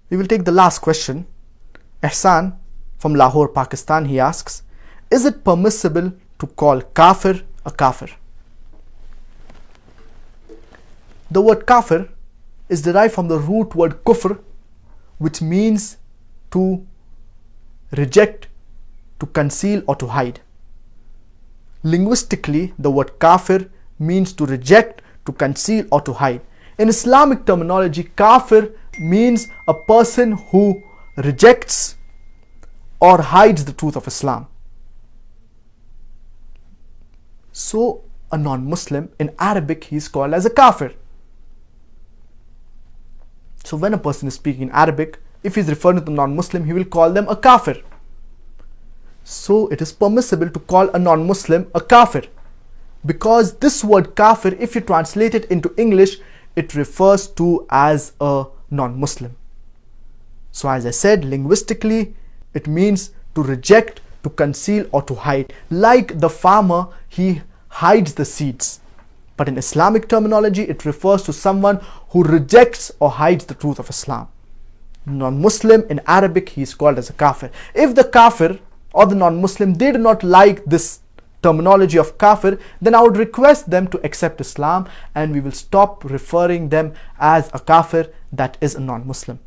We will take the last question. Ihsan from Lahore, Pakistan, he asks, is it permissible to call Kaafir a Kaafir? The word Kaafir is derived from the root word kufr, which means to reject, to conceal or to hide. Linguistically, the word Kaafir means to reject, to conceal or to hide. In Islamic terminology, Kaafir means a person who rejects or hides the truth of Islam. So a non-Muslim, in Arabic, he is called as a Kaafir. So when a person is speaking in Arabic, if he is referring to the non-Muslim, he will call them a Kaafir. So it is permissible to call a non-Muslim a Kaafir, because this word Kaafir, if you translate it into English, it refers to as a non-Muslim. So as I said, linguistically, it means to reject, to conceal or to hide. Like the farmer, he hides the seeds. But in Islamic terminology, it refers to someone who rejects or hides the truth of Islam. Non-Muslim, in Arabic, he is called as a Kaafir. If the Kaafir or the non-Muslim, they do not like this terminology of Kaafir, then I would request them to accept Islam, and we will stop referring them as a Kaafir, that is a non-Muslim.